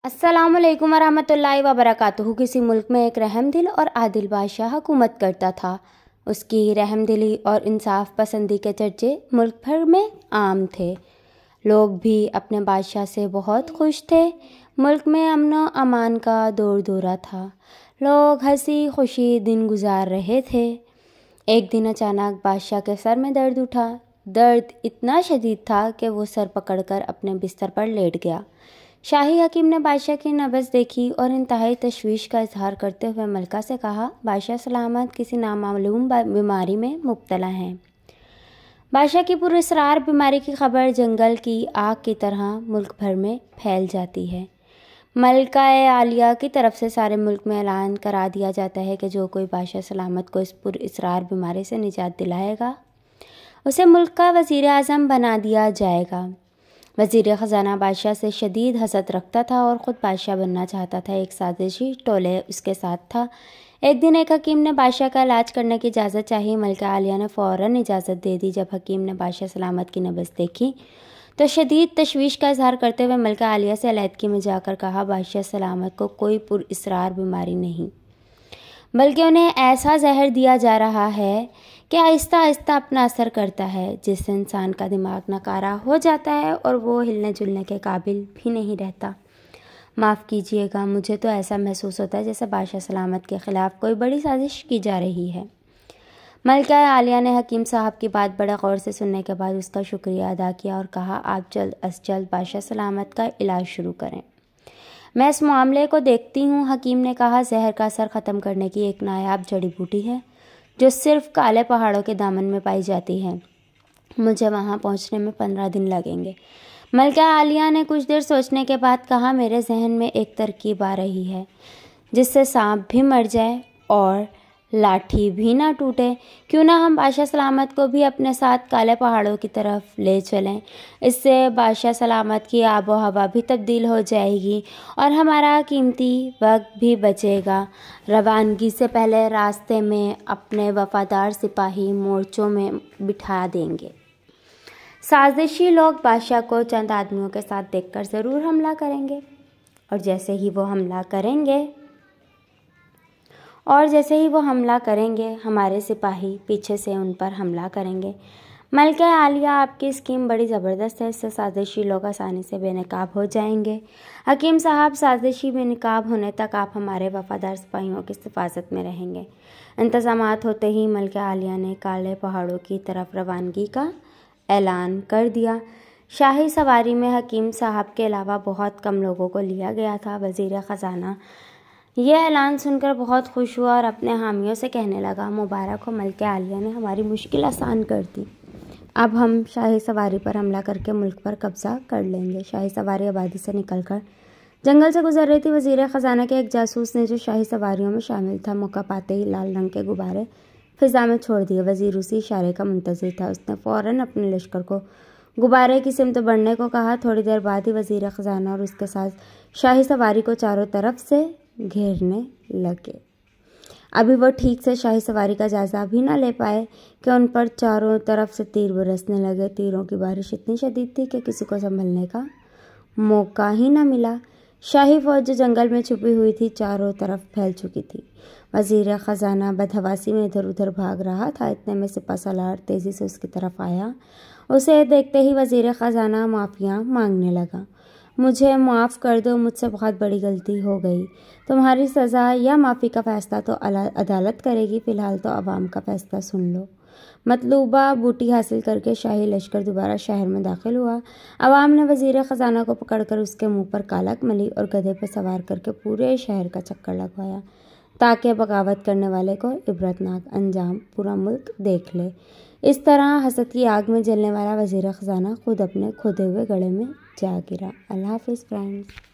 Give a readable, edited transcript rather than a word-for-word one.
السلام علیکم ورحمۃ اللہ وبرکاتہ۔ کسی ملک میں ایک رحم دل اور عادل بادشاہ حکومت کرتا تھا۔ اس کی رحم دلی اور انصاف پسندی کے چرچے ملک بھر میں عام تھے۔ لوگ بھی اپنے بادشاہ سے بہت خوش تھے۔ ملک میں امن و امان کا دور دورہ تھا۔ لوگ ہنسی خوشی دن گزار رہے تھے۔ ایک دن اچانک بادشاہ کے سر میں درد اٹھا۔ درد اتنا شدید تھا کہ وہ سر پکڑ کر اپنے بستر پر لیٹ گیا۔ شاہی حکیم نے بادشاہ کی نبض دیکھی اور انتہائی تشویش کا اظہار کرتے ہوئے ملکہ سے کہا، بادشاہ سلامت کسی نامعلوم بیماری میں مبتلا ہیں۔ بادشاہ کی پراسرار بیماری کی خبر جنگل کی آگ کی طرح ملک بھر میں پھیل جاتی ہے۔ ملکہ عالیہ کی طرف سے سارے ملک میں اعلان کرا دیا جاتا ہے کہ جو کوئی بادشاہ سلامت کو اس پراسرار بیماری سے نجات دلائے گا اسے ملک کا وزیر اعظم بنا دیا جائے گا۔ وزیر خزانہ بادشاہ سے شدید حسد رکھتا تھا اور خود بادشاہ بننا چاہتا تھا۔ ایک سازشی ٹولے اس کے ساتھ تھا۔ ایک دن ایک حکیم نے بادشاہ کا علاج کرنے کی اجازت چاہی۔ ملکہ عالیہ نے فوراً اجازت دے دی۔ جب حکیم نے بادشاہ سلامت کی نبض دیکھی تو شدید تشویش کا اظہار کرتے ہوئے ملکہ عالیہ سے علیحدگی میں جا کر کہا، بادشاہ سلامت کو کوئی پراسرار بیماری نہیں، بلکہ انہیں ایسا زہر دیا جا رہا ہے کہ آہستہ آہستہ اپنا اثر کرتا ہے، جس سے انسان کا دماغ ناکارہ ہو جاتا ہے اور وہ ہلنے جلنے کے قابل بھی نہیں رہتا۔ معاف کیجیے گا، مجھے تو ایسا محسوس ہوتا ہے جیسے بادشاہ سلامت کے خلاف کوئی بڑی سازش کی جا رہی ہے۔ ملکہ عالیہ نے حکیم صاحب کی بات بڑے غور سے سننے کے بعد اس کا شکریہ ادا کیا اور کہا، آپ جلد از جلد بادشاہ سلامت کا علاج شروع کریں، میں اس معاملے کو دیکھتی ہوں۔ حکیم نے کہا، زہر کا اثر ختم کرنے کی ایک نایاب جڑی بوٹی ہے جو صرف کالے پہاڑوں کے دامن میں پائی جاتی ہے، مجھے وہاں پہنچنے میں 15 دن لگیں گے۔ ملکہ عالیہ نے کچھ دیر سوچنے کے بعد کہا، میرے ذہن میں ایک ترکیب آ رہی ہے جس سے سانپ بھی مر جائے اور لاٹھی بھی نہ ٹوٹے۔ کیوں نہ ہم بادشاہ سلامت کو بھی اپنے ساتھ کالے پہاڑوں کی طرف لے چلیں؟ اس سے بادشاہ سلامت کی آب و ہوا بھی تبدیل ہو جائے گی اور ہمارا قیمتی وقت بھی بچے گا۔ روانگی سے پہلے راستے میں اپنے وفادار سپاہی مورچوں میں بٹھا دیں گے۔ سازشی لوگ بادشاہ کو چند آدمیوں کے ساتھ دیکھ کر ضرور حملہ کریں گے اور جیسے ہی وہ حملہ کریں گے ہمارے سپاہی پیچھے سے ان پر حملہ کریں گے۔ ملکہ عالیہ، آپ کی اسکیم بڑی زبردست ہے، اس سے سازشی لوگ آسانی سے بے نقاب ہو جائیں گے۔ حکیم صاحب، سازشی بے نقاب ہونے تک آپ ہمارے وفادار سپاہیوں کی حفاظت میں رہیں گے۔ انتظامات ہوتے ہی ملکہ عالیہ نے کالے پہاڑوں کی طرف روانگی کا اعلان کر دیا۔ شاہی سواری میں حکیم صاحب کے علاوہ بہت کم لوگوں کو لیا گیا تھا۔ وزیر خزانہ یہ اعلان سن کر بہت خوش ہوا اور اپنے حامیوں سے کہنے لگا، مبارک ہو، ملکہ عالیہ نے ہماری مشکل آسان کر دی۔ اب ہم شاہی سواری پر حملہ کر کے ملک پر قبضہ کر لیں گے۔ شاہی سواری آبادی سے نکل کر جنگل سے گزر رہی تھی۔ وزیر خزانہ کے ایک جاسوس نے جو شاہی سواریوں میں شامل تھا، موقع پاتے ہی لال رنگ کے غبارے فضا میں چھوڑ دیے۔ وزیر اسی اشارے کا منتظر تھا۔ اس نے فوراً اپنے لشکر کو غبارے کی سمت بڑھنے کو کہا۔ تھوڑی دیر بعد ہی وزیر خزانہ اور اس کے ساتھ شاہی سواری کو چاروں طرف سے گھیرنے لگے۔ ابھی وہ ٹھیک سے شاہی سواری کا جائزہ بھی نہ لے پائے کہ ان پر چاروں طرف سے تیر برسنے لگے۔ تیروں کی بارش اتنی شدید تھی کہ کسی کو سنبھلنے کا موقع ہی نہ ملا۔ شاہی فوج جو جنگل میں چھپی ہوئی تھی چاروں طرف پھیل چکی تھی۔ وزیر خزانہ بدحواسی میں ادھر ادھر بھاگ رہا تھا۔ اتنے میں سپہ سالار تیزی سے اس کی طرف آیا۔ اسے دیکھتے ہی وزیر خزانہ معافیاں مانگنے لگا، مجھے معاف کر دو، مجھ سے بہت بڑی غلطی ہو گئی۔ تمہاری سزا یا معافی کا فیصلہ تو عدالت کرے گی، فی الحال تو عوام کا فیصلہ سن لو۔ مطلوبہ بوٹی حاصل کر کے شاہی لشکر دوبارہ شہر میں داخل ہوا۔ عوام نے وزیر خزانہ کو پکڑ کر اس کے منہ پر کالک ملی اور گدھے پہ سوار کر کے پورے شہر کا چکر لگوایا تاکہ بغاوت کرنے والے کو عبرتناک انجام پورا ملک دیکھ لے۔ اس طرح حسد کی آگ میں جلنے والا وزیر خزانہ خود اپنے کھودے ہوئے گڑھے میں جا گرا۔ اللہ حافظ فرینڈز۔